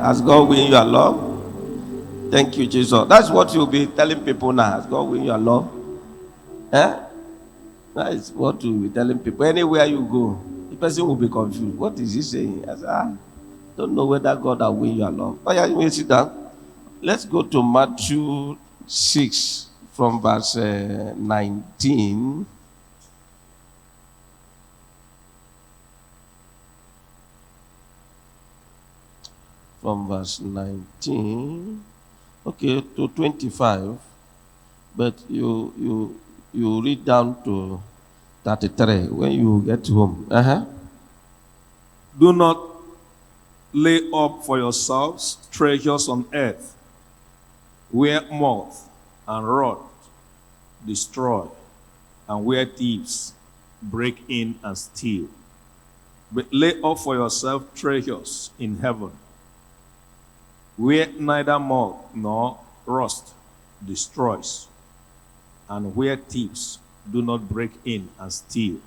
Has God win your love? Thank you, Jesus. That's what you'll be telling people now. Has God win your love? Eh? That is what you'll be telling people. Anywhere you go, the person will be confused. What is he saying? I said, don't know whether God will win your love. Oh, yeah, you may sit down. Let's go to Matthew 6 from verse 19. From verse 19, okay, to 25, but you read down to 33 when you get home. Do not lay up for yourselves treasures on earth, where moth and rot destroy, and where thieves break in and steal. But lay up for yourself treasures in heaven, where neither moth nor rust destroys, and where thieves do not break in and steal.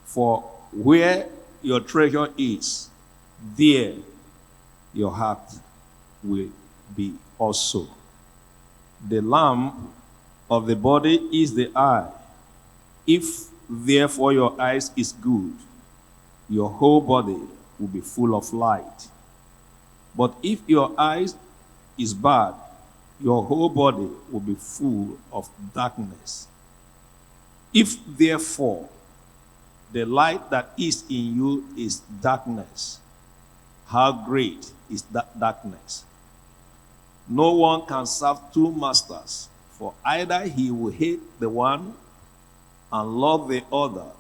For where your treasure is, there your heart will be also. The lamp of the body is the eye. If therefore your eyes is good, your whole body will be full of light. But if your eyes is bad, your whole body will be full of darkness. If therefore the light that is in you is darkness, how great is that darkness? No one can serve two masters, for either he will hate the one and love the other,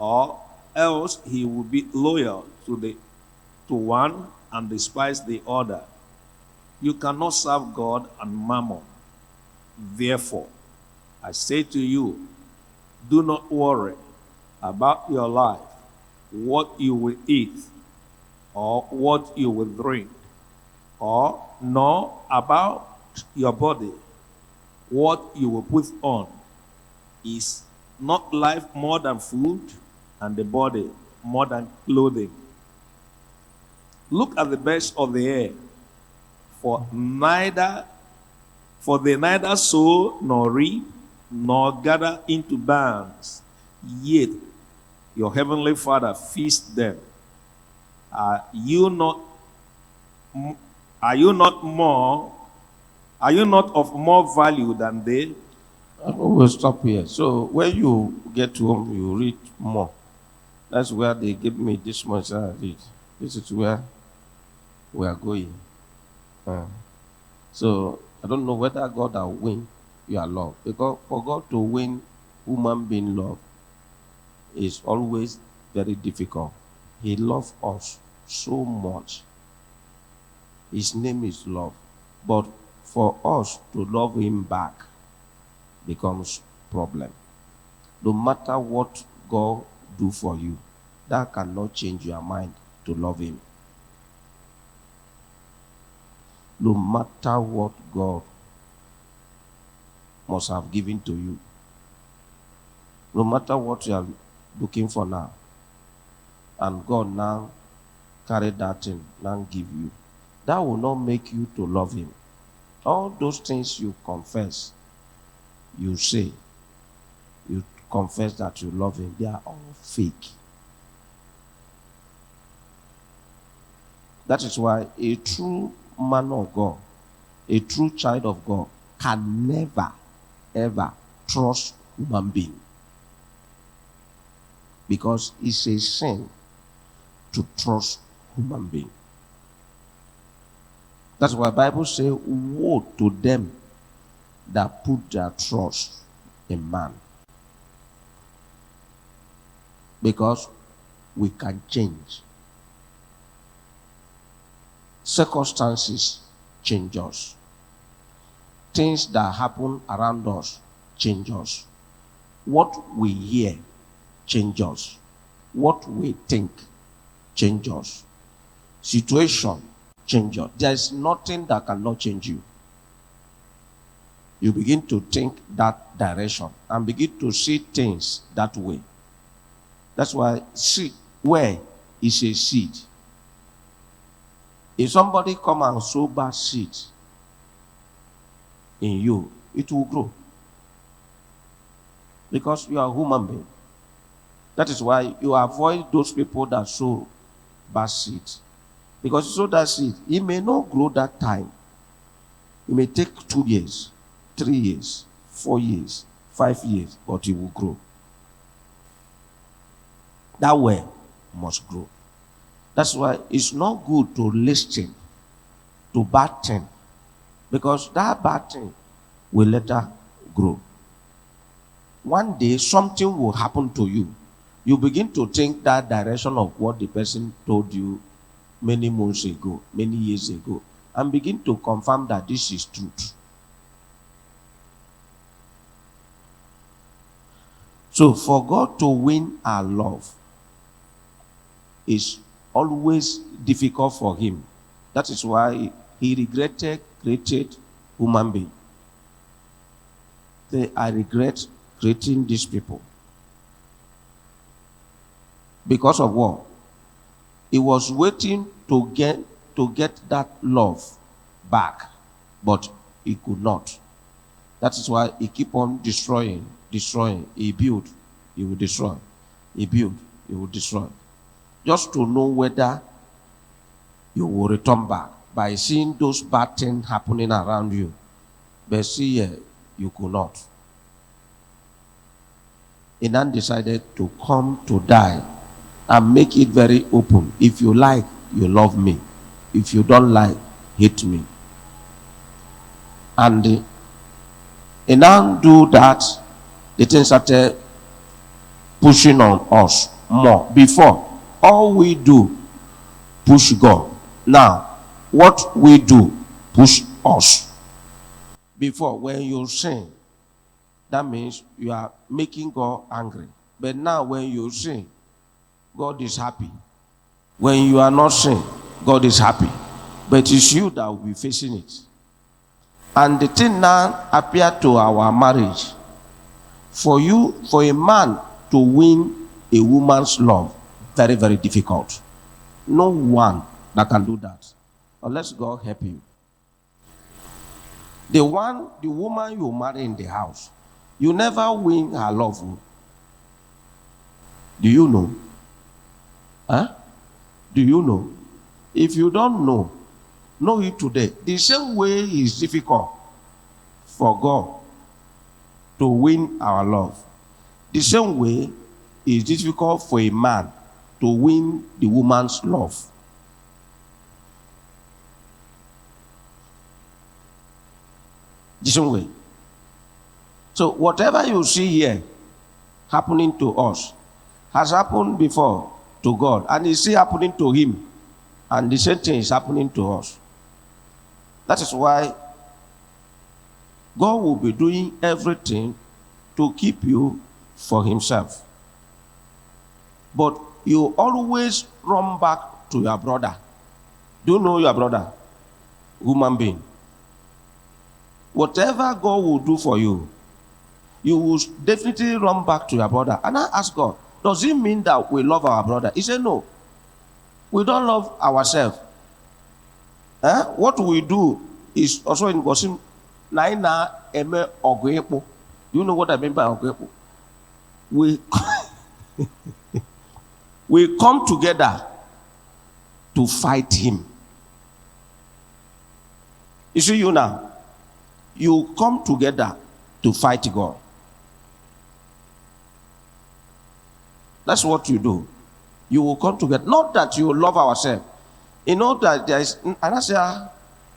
or else he will be loyal to one and despise the other. You cannot serve God and mammon. Therefore, I say to you, do not worry about your life, what you will eat, or what you will drink, or nor about your body, what you will put on. Is not life more than food, and the body more than clothing? Look at the birds of the air, for they neither sow nor reap nor gather into barns, yet your heavenly Father feeds them. Are you not of more value than they? We'll stop here. So when you get home, you read more. That's where they give me this much I read. This is where we are going. So I don't know whether God will win your love. Because for God to win human being love is always very difficult. He loves us so much. His name is love. But for us to love him back becomes problem. No matter what God do for you, that cannot change your mind to love him. No matter what God must have given to you, no matter what you are looking for now, and God now carry that thing, now give you, that will not make you to love him. All those things you confess, you say, you confess that you love him, they are all fake. That is why a true man of God, a true child of God, can never, ever trust human being. Because it's a sin to trust human being. That's why the Bible says, woe to them that put their trust in man. Because we can change. Circumstances change us. Things that happen around us change us. What we hear change us. What we think change us. Situation change us. There is nothing that cannot change you. You begin to think that direction and begin to see things that way. That's why seed, where is a seed? If somebody come and sow bad seed in you, it will grow. Because you are a human being. That is why you avoid those people that sow bad seed. Because you sow that seed, it may not grow that time. It may take 2 years, 3 years, 4 years, 5 years, but it will grow. That way must grow. That's why it's not good to listen to bad thing, because that bad thing will later grow. One day something will happen to you. You begin to think that direction of what the person told you many months ago, many years ago, and begin to confirm that this is truth. So for God to win our love is always difficult for him. That is why he regretted created human being. I regret creating these people. Because of what? He was waiting to get that love back, but he could not. That is why he keep on destroying. He built, he will destroy. He built, he will destroy. Just to know whether you will return back by seeing those bad things happening around you. But see, you could not. He then decided to come to die and make it very open. If you like, you love me. If you don't like, hate me. And he now do that, the thing started pushing on us more. Before, all we do, push God. Now, what we do, push us. Before, when you sin, that means you are making God angry. But now, when you sin, God is happy. When you are not sin, God is happy. But it's you that will be facing it. And the thing now appear to our marriage. For a man to win a woman's love, very, very difficult. No one that can do that, unless God help you. The woman you marry in the house, you never win her love. Do you know? Huh? Do you know? If you don't know it today. The same way is difficult for God to win our love. The same way is difficult for a man to win the woman's love. The same way. So whatever you see here happening to us has happened before to God, and it's still happening to him, and the same thing is happening to us. That is why God will be doing everything to keep you for himself. But you always run back to your brother. Do you know your brother? Human being. Whatever God will do for you, you will definitely run back to your brother. And I ask God, does it mean that we love our brother? He said, no. We don't love ourselves. What we do is also in Gosim. Do you know what I mean by Ogwepo? We come together to fight him. You see, you now, you come together to fight God. That's what you do. You will come together. Not that you love ourselves. You know that there is, and I say,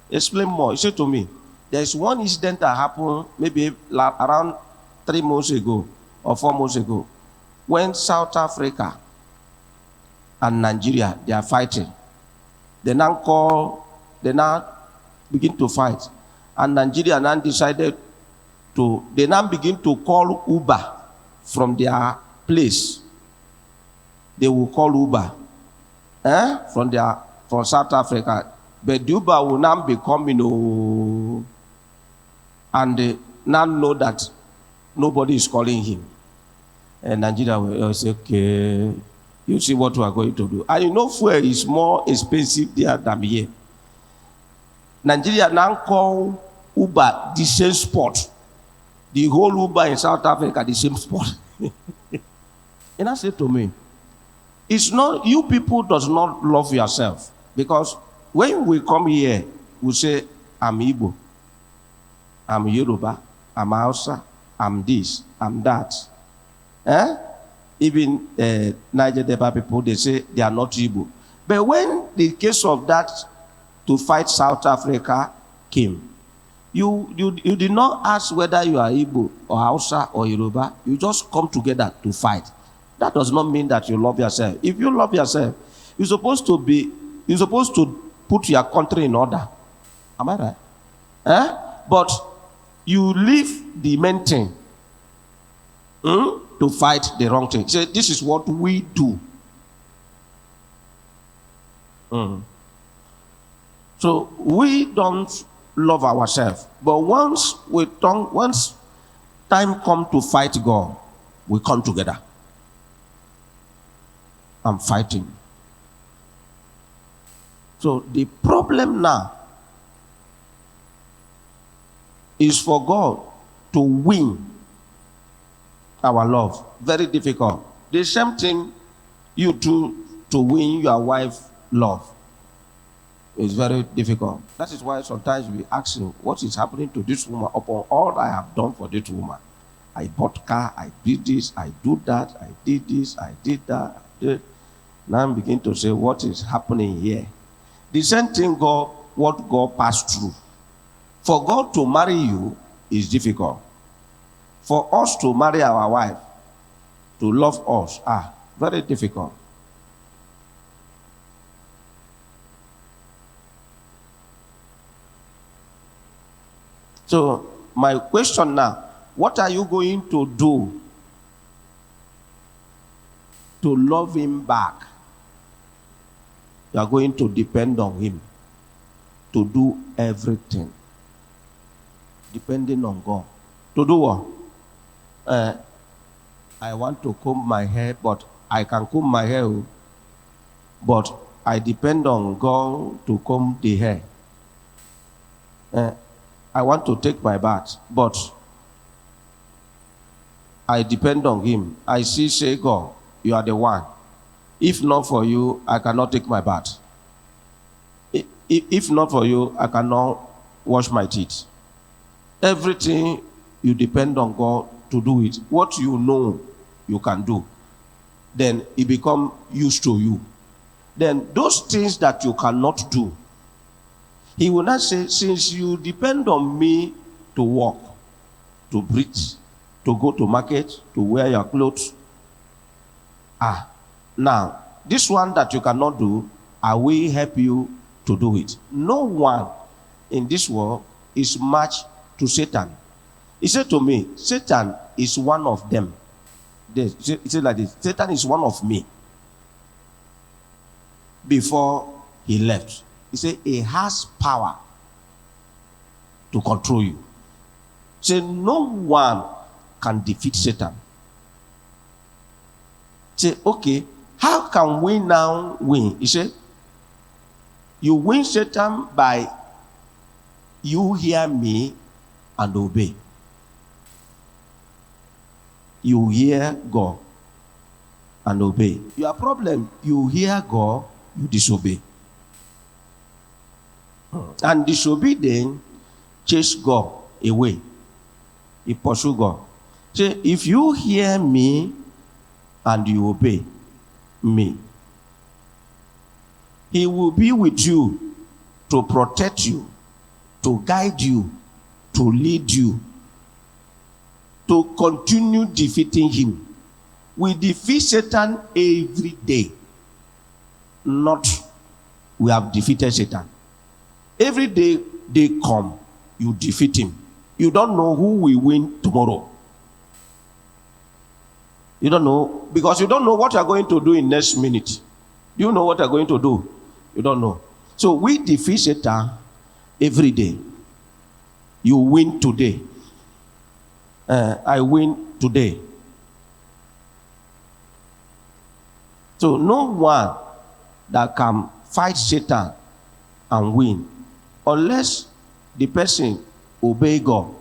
explain more. He said to me, there is one incident that happened maybe around 3 months ago or 4 months ago, when South Africa and Nigeria, they are fighting. They now begin to fight. And Nigeria now decided they now begin to call Uber from their place. They will call Uber from South Africa. But the Uber will now be coming, and they now know that nobody is calling him. And Nigeria will say, okay, you see what we are going to do. And you know, fuel is more expensive there than here. Nigeria now call Uber the same spot. The whole Uber in South Africa, the same spot. And I said to me, it's not, you people does not love yourself. Because when we come here, we say, I'm Igbo, I'm Yoruba, I'm Hausa, I'm this, I'm that. Eh? Even Niger Delta people, they say they are not Igbo. But when the case of that to fight South Africa came, you did not ask whether you are Igbo or Hausa or Yoruba. You just come together to fight. That does not mean that you love yourself. If you love yourself, you're supposed to put your country in order. Am I right? Eh? But you leave the main thing to fight the wrong thing. So this is what we do. So we don't love ourselves. But once time comes to fight God, we come together. I'm fighting. So the problem now is for God to win our love. Very difficult. The same thing you do to win your wife's love. It's very difficult. That is why sometimes we ask him, what is happening to this woman upon all I have done for this woman? I bought car, I did this, I do that, I did this, I did that. I did. Now I'm beginning to say, what is happening here? The same thing what God passed through. For God to marry you is difficult. For us to marry our wife, to love us, very difficult. So my question now, what are you going to do to love him back? You are going to depend on him to do everything. Depending on God. To do what? I want to comb my hair, but I can comb my hair, but I depend on God to comb the hair. I want to take my bath, but I depend on him. I say, God, you are the one. If not for you, I cannot take my bath. If not for you, I cannot wash my teeth. Everything you depend on God to do it. What you know you can do, then it becomes used to you. Then those things that you cannot do, he will not say, since you depend on me to walk, to breathe, to go to market, to wear your clothes. Now, this one that you cannot do, I will help you to do it. No one in this world is matched to Satan. He said to me, Satan is one of them. He said like this, Satan is one of me. Before he left, he said he has power to control you. He said no one can defeat Satan. He said, okay, how can we now win? He said, you win Satan by you hear me and obey. You hear God and obey. Your problem, you hear God, you disobey. And disobedient chase God away. He pursue God. Say, if you hear me and you obey me, he will be with you to protect you, to guide you, to lead you, to continue defeating him. We defeat Satan every day. Not we have defeated Satan. Every day they come, you defeat him. You don't know who will win tomorrow. You don't know, because you don't know what you are going to do in next minute. Do you know what you are going to do? You don't know. So we defeat Satan every day. You win today. I win today. So no one that can fight Satan and win unless the person obey God.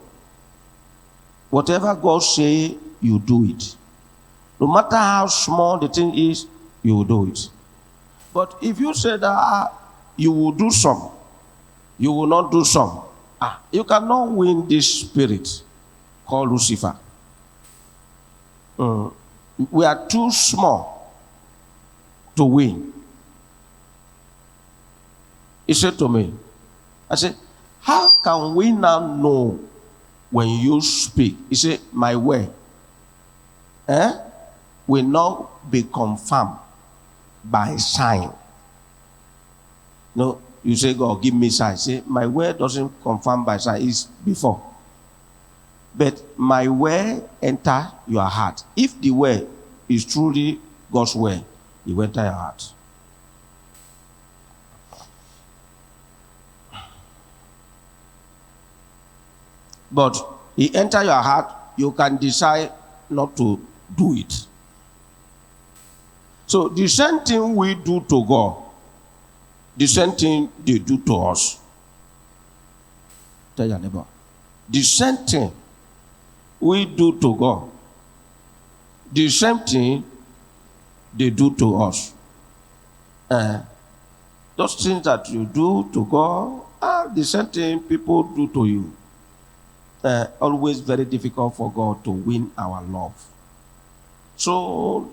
Whatever God say, you do it. No matter how small the thing is, you will do it. But if you say that you will do some, you will not do some, you cannot win this spirit called Lucifer. We are too small to win. He said to me, I said, how can we now know when you speak? He said, my word will not be confirmed by sign. No, you say, God, give me sign. Say, my word doesn't confirm by sign. It's before. But my word enter your heart. If the word is truly God's word, it will enter your heart. But he enter your heart, you can decide not to do it. So the same thing we do to God, the same thing they do to us. Tell your neighbor. The same thing we do to God, the same thing they do to us. Those things that you do to God are the same thing people do to you. Always very difficult for God to win our love. So,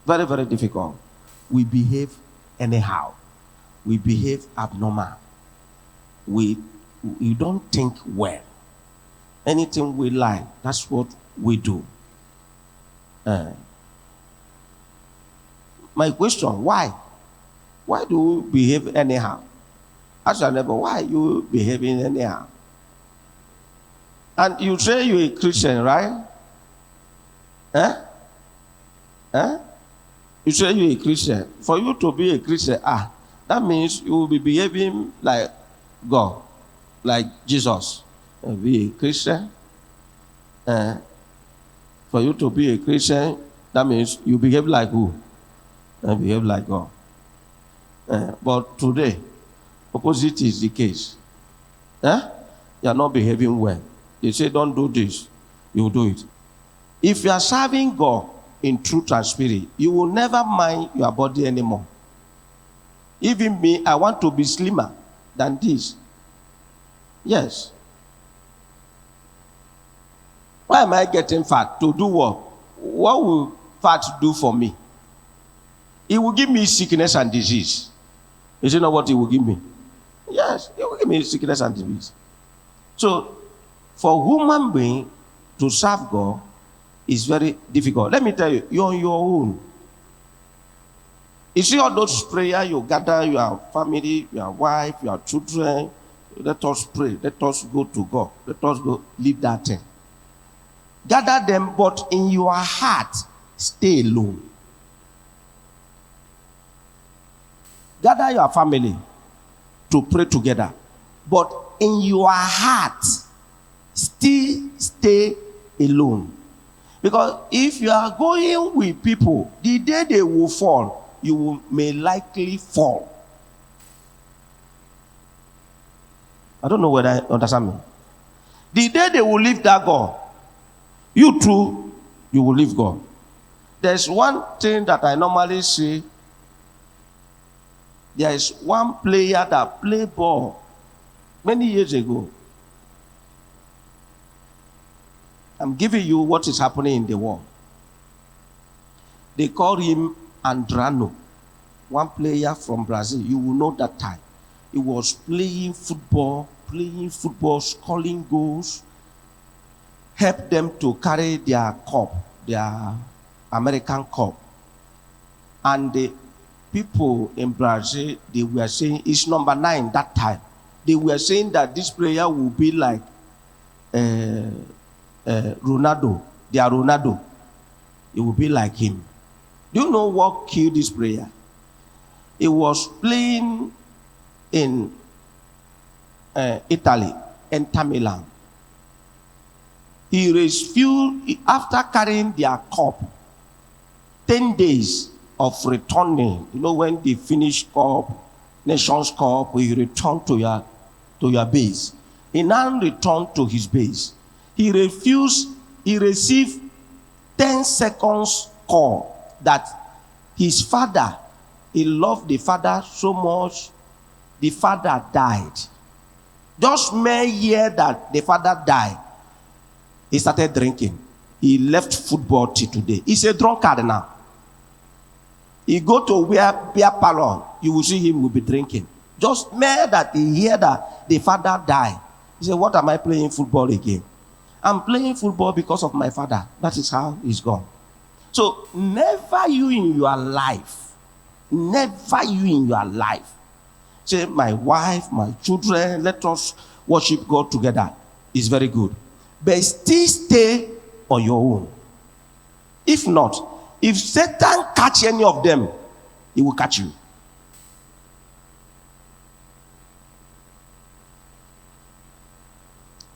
very, very difficult. We behave anyhow. We behave abnormal. We don't think well. Anything we like, that's what we do. My question, why? Why do you behave anyhow? Ask your neighbor, why are you behaving anyhow? And you say you're a Christian, right? You say you're a Christian. For you to be a Christian, that means you will be behaving like God, like Jesus. Be a Christian. For you to be a Christian, that means you behave like who? And behave like God. But today, opposite is the case. You are not behaving well. They say, don't do this. You will do it. If you are serving God in truth and spirit, you will never mind your body anymore. Even me, I want to be slimmer than this. Yes. Why am I getting fat? To do what? What will fat do for me? It will give me sickness and disease. Is it not what it will give me? Yes, it will give me sickness and disease. So, for human being to serve God is very difficult. Let me tell you, you're on your own. You see all those prayers you gather, your family, your wife, your children, let us pray, let us go to God, let us go leave that thing. Gather them, but in your heart, stay alone. Gather your family to pray together, but in your heart, still stay alone. Because if you are going with people, the day they will fall, you may likely fall. I don't know whether I understand me. The day they will leave that God, you too, you will leave God. There's one thing that I normally say. There is one player that played ball many years ago. I'm giving you what is happening in the world. They call him Andrano, one player from Brazil. You will know that time. He was playing football, scoring goals, help them to carry their cup, their American cup. And the people in Brazil, they were saying, it's number 9 that time. They were saying that this player will be like Ronaldo. They are Ronaldo. It will be like him. Do you know what killed this player? He was playing in Italy, Inter Milan. He refused, after carrying their cup, 10 days of returning. You know, when they finish cup, Nations Cup, we return to your to your base. He now returned to his base. He received 10 seconds call that his father, he loved the father so much, the father died. Just mere year that the father died, he started drinking. He left football till today. He's a drunkard now. He go to where beer parlor, you will see him will be drinking. Just mere that he hear that the father died. He said, what am I playing football again? I'm playing football because of my father. That is how he's gone. So never you in your life, say, my wife, my children, let us worship God together. It's very good. But still stay on your own. If not, if Satan catch any of them, he will catch you.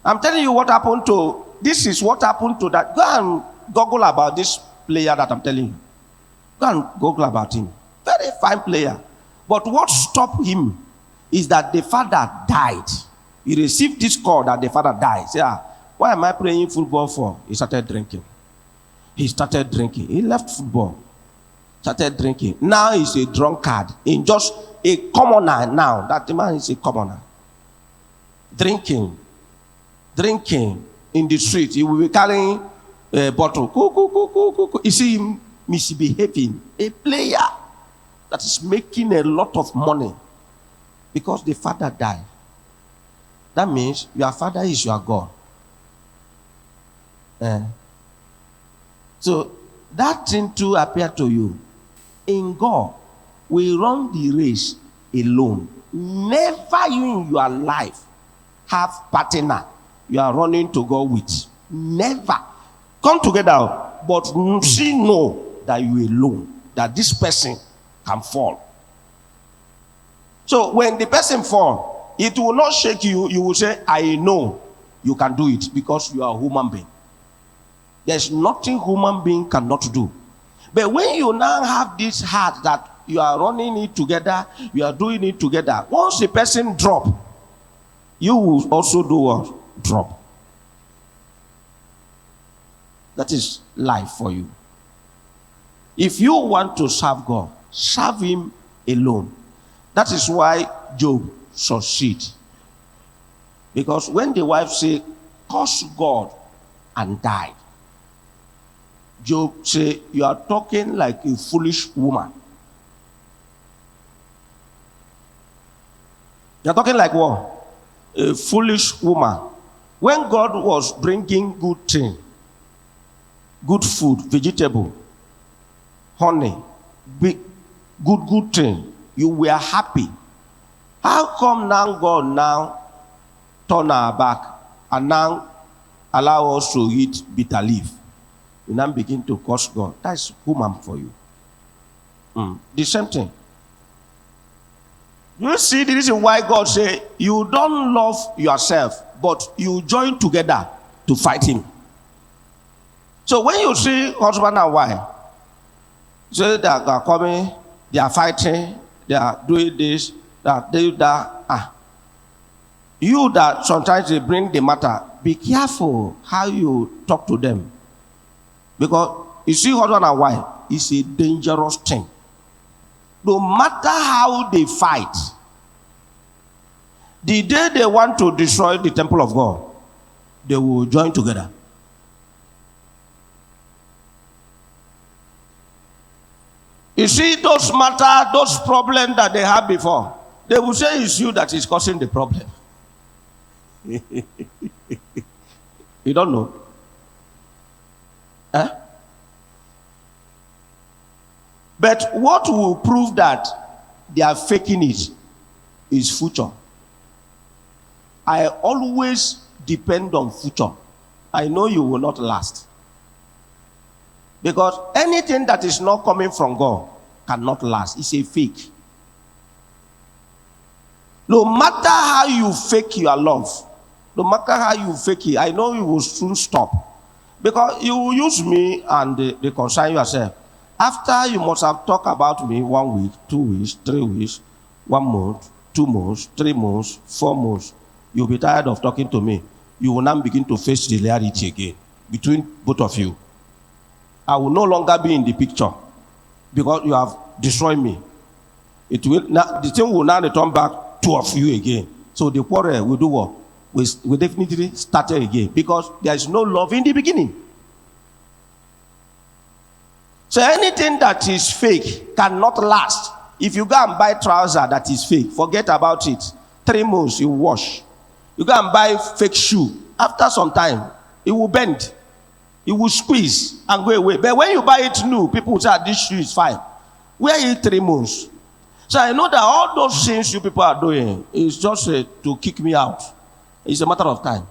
I'm telling you what happened to, this is what happened to that. Go and Google about this player that I'm telling you. Go and Google about him. Very fine player. But what stopped him is that the father died. He received this call that the father died. Say, why am I playing football for? He started drinking. He left football. Started drinking. Now he's a drunkard. In just a commoner now. That the man is a commoner. Drinking in the street. He will be carrying a bottle. You see him misbehaving. A player that is making a lot of money because the father died. That means your father is your God. So that thing too appear to you. In God, we run the race alone. Never you in your life have partner you are running to go with. Never. Come together, but see know that you alone, that this person can fall. So when the person fall, it will not shake you. You will say, I know you can do it because you are a human being. There's nothing human being cannot do. But when you now have this heart that you are running it together, you are doing it together, once the person drop, you will also do what? Drop. That is life for you. If you want to serve God, serve him alone. That is why Job succeed. Because when the wife said, curse God and die, Job said, you are talking like a foolish woman. You are talking like what? A foolish woman. When God was bringing good thing, good food, vegetable, honey, good thing, you were happy. How come now God now turn our back and now allow us to eat bitter leaf? You now begin to curse God. That's human for you. The same thing. You see the reason why God say you don't love yourself, but you join together to fight him. So when you see husband and wife, say they are coming, they are fighting, they are doing this, that they do that. You that sometimes they bring the matter, be careful how you talk to them. Because you see husband and wife, it's a dangerous thing. No matter how they fight, the day they want to destroy the temple of God, they will join together. You see those matter, those problems that they had before, they will say it's you that is causing the problem. You don't know. But what will prove that they are faking it is future. I always depend on future. I know you will not last. Because anything that is not coming from God cannot last. It's a fake. No matter how you fake your love, no matter how you fake it, I know you will soon stop. Because you will use me and reconcile yourself. After you must have talked about me 1 week, 2 weeks, 3 weeks, 1 month, 2 months, 3 months, 4 months. you'll be tired of talking to me. You will now begin to face the reality again between both of you. I will no longer be in the picture because you have destroyed me. It will now, the thing will now return back two of you again. So the quarrel will do what? We definitely start again because there is no love in the beginning. So anything that is fake cannot last. If you go and buy trouser that is fake, forget about it. 3 months you wash. You go and buy fake shoe. After some time, it will bend. It will squeeze and go away. But when you buy it new, people will say, this shoe is fine. Wear it 3 months. So I know that all those things you people are doing is just to kick me out. It's a matter of time.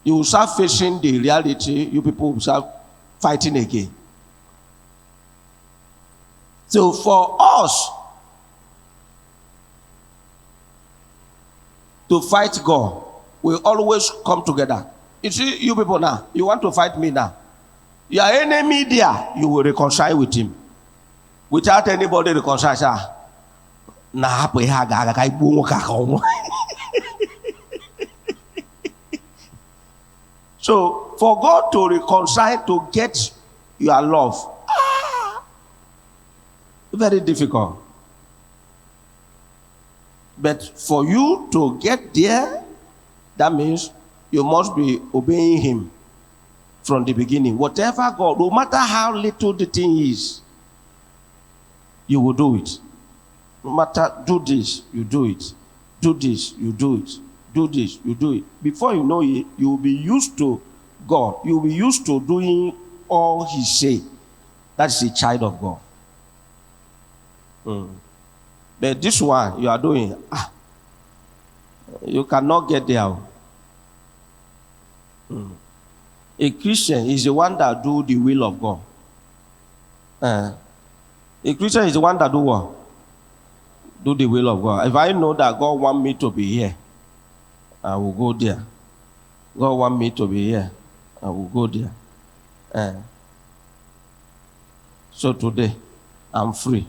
You will start facing the reality. You people will start fighting again. So for us to fight God, we always come together. You see, you people now, you want to fight me now. Your enemy there, you will reconcile with him. Without anybody reconciling. So, for God to reconcile, to get your love, very difficult. But for you to get there, that means you must be obeying him from the beginning. Whatever God, no matter how little the thing is, you will do it. No matter, do this, you do it. Do this, you do it. Do this, you do it. Before you know it, you will be used to God. You will be used to doing all he says. That's a child of God. But this one you are doing, you cannot get there. A Christian is the one that do the will of God. A Christian is the one that do what? Do the will of God. If I know that God wants me to be here, I will go there. God wants me to be here, I will go there. So today, I'm free.